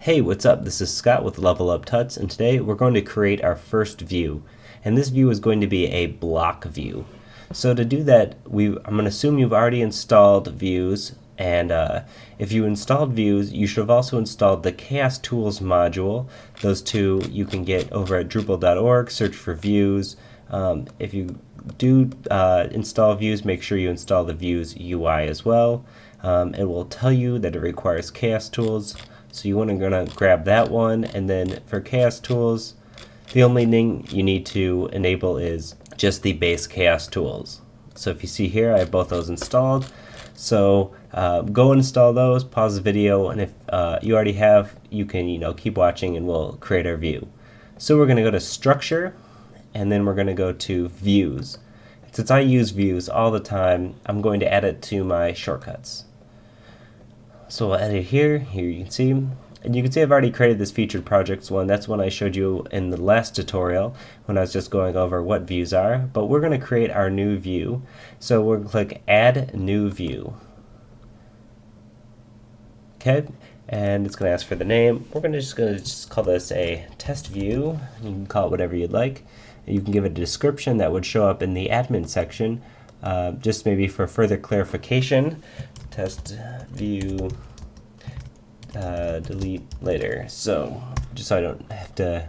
Hey, what's up? This is Scott with Level Up Tuts, and today we're going to create our first view. And this view is going to be a block view. So to do that, I'm going to assume you've already installed views, and if you installed views, you should have also installed the Chaos Tools module. Those two you can get over at Drupal.org, search for views. If you do install views, make sure you install the views UI as well. It will tell you that it requires Chaos Tools. So you want to grab that one, and then for Chaos Tools, the only thing you need to enable is just the base Chaos Tools. So if you see here, I have both those installed. So go install those, pause the video, and if you already have, you can keep watching, and we'll create our view. So we're going to go to Structure, and then we're going to go to Views. Since I use views all the time, I'm going to add it to my shortcuts. So we'll edit here you can see, and you can see I've already created this featured projects one. That's one I showed you in the last tutorial when I was just going over what views are, but we're going to create our new view. So we're going to click Add New View. Okay, and it's going to ask for the name. We're going to just call this a test view. You can call it whatever you'd like. You can give it a description that would show up in the admin section, just maybe for further clarification. Test view delete later, so just so I don't have to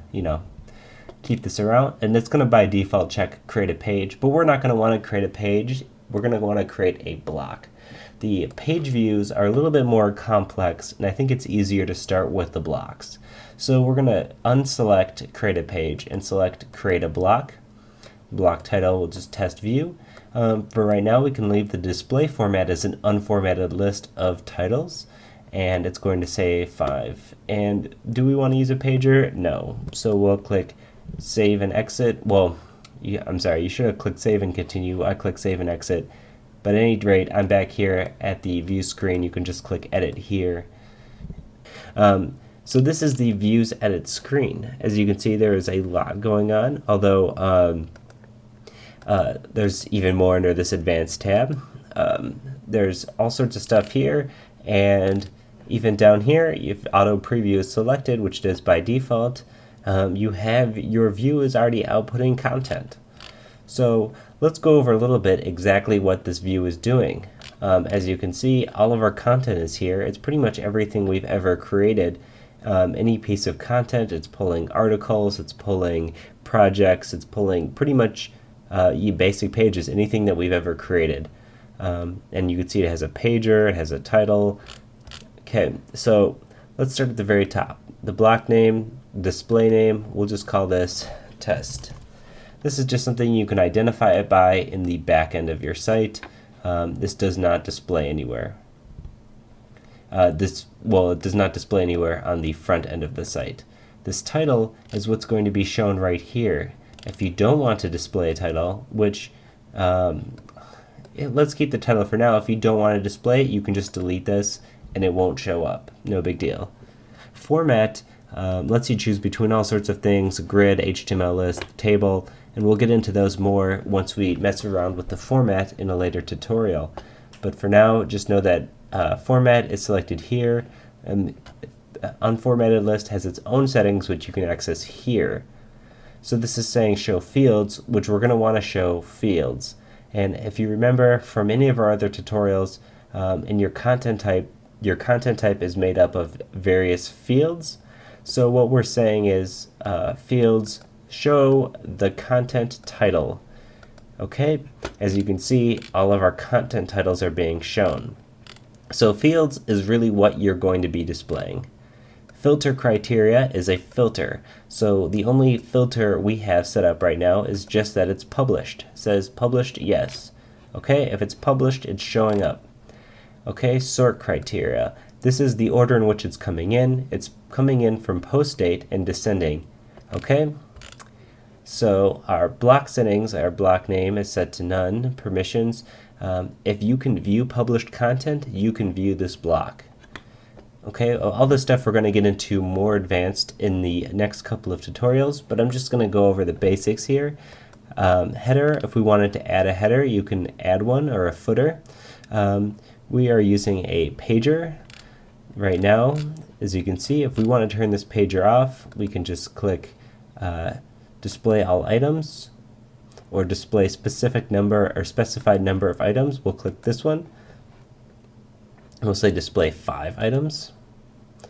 keep this around. And it's going to by default check create a page, but we're not going to want to create a page. We're going to want to create a block. The page views are a little bit more complex, and I think it's easier to start with the blocks. So we're going to unselect create a page and select create a block. Block title will just test view. For right now, we can leave the display format as an unformatted list of titles, and it's going to say 5. And do we want to use a pager? No. So we'll click save and exit. Well, I'm sorry, you should have clicked save and continue. I click save and exit. But at any rate, I'm back here at the view screen. You can just click edit here. So this is the views edit screen. As you can see, there is a lot going on, although there's even more under this advanced tab. There's all sorts of stuff here, and even down here, if auto preview is selected, which it is by default, you have your view is already outputting content. So let's go over a little bit exactly what this view is doing. As you can see, all of our content is here. It's pretty much everything we've ever created. Any piece of content, it's pulling articles, it's pulling projects, it's pulling pretty much basic pages, anything that we've ever created. And you can see it has a pager, it has a title. Okay, so let's start at the very top. The block name, display name, we'll just call this test. This is just something you can identify it by in the back end of your site. This does not display anywhere. It does not display anywhere on the front end of the site. This title is what's going to be shown right here. If you don't want to display a title, which let's keep the title for now. If you don't want to display it, you can just delete this and it won't show up. No big deal. Format lets you choose between all sorts of things: grid, HTML list, table, and we'll get into those more once we mess around with the format in a later tutorial. But for now, just know that format is selected here, and unformatted list has its own settings which you can access here. So this is saying show fields, which we're going to want to show fields. And if you remember from any of our other tutorials, in your content type is made up of various fields. So what we're saying is fields show the content title. Okay, as you can see, all of our content titles are being shown. So fields is really what you're going to be displaying. Filter criteria is a filter. So the only filter we have set up right now is just that it's published. It says published, yes. Okay, if it's published, it's showing up. Okay, sort criteria. This is the order in which it's coming in. It's coming in from post date and descending. Okay, so our block settings, our block name is set to none. Permissions, if you can view published content, you can view this block. Okay, all this stuff we're going to get into more advanced in the next couple of tutorials, but I'm just going to go over the basics here. Header, if we wanted to add a header, you can add one, or a footer. We are using a pager right now. as you can see, if we want to turn this pager off, we can just click display all items, or display specific number or specified number of items. We'll click this one. We'll say display 5 items.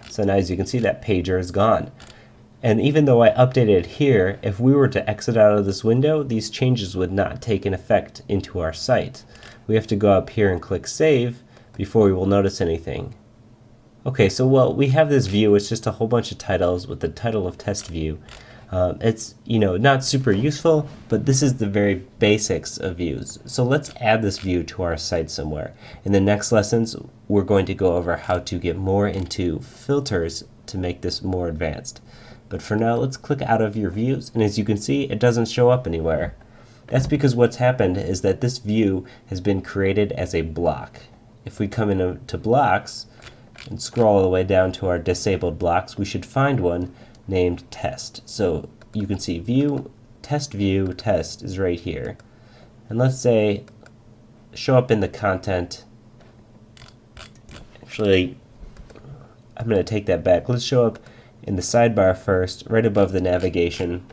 So now as you can see, that pager is gone. And even though I updated it here, if we were to exit out of this window, these changes would not take an effect into our site. We have to go up here and click save before we will notice anything. Okay, so well, we have this view. It's just a whole bunch of titles with the title of test view. It's not super useful, but this is the very basics of views. So let's add this view to our site somewhere. In the next lessons, we're going to go over how to get more into filters to make this more advanced. But for now, let's click out of your views, and as you can see, it doesn't show up anywhere. That's because what's happened is that this view has been created as a block. If we come into blocks and scroll all the way down to our disabled blocks, we should find one named test. So you can see view test is right here. And let's say show up in the content. Actually, I'm going to take that back. Let's show up in the sidebar first, right above the navigation.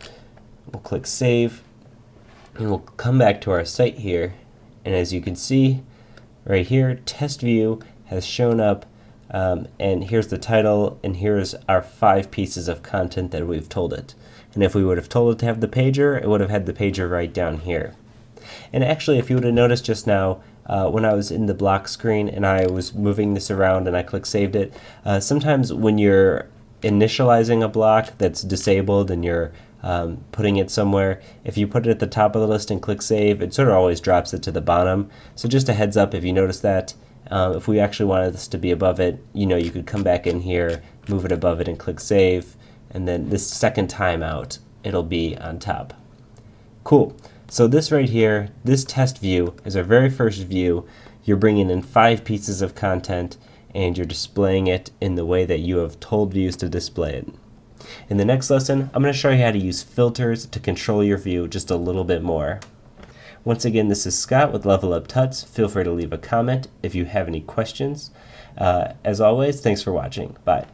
We'll click save, and we'll come back to our site here. And as you can see right here, test view has shown up. And here's the title, and here's our 5 pieces of content that we've told it. And if we would have told it to have the pager, it would have had the pager right down here. And actually, if you would have noticed just now, when I was in the block screen and I was moving this around and I click saved it, sometimes when you're initializing a block that's disabled and you're putting it somewhere, if you put it at the top of the list and click save, it sort of always drops it to the bottom. So just a heads up if you notice that. If we actually wanted this to be above it, you could come back in here, move it above it and click save, and then this second time out, it'll be on top. Cool. So this right here, this test view is our very first view. You're bringing in 5 pieces of content and you're displaying it in the way that you have told views to display it. In the next lesson, I'm going to show you how to use filters to control your view just a little bit more. Once again, this is Scott with Level Up Tuts. Feel free to leave a comment if you have any questions. As always, thanks for watching. Bye.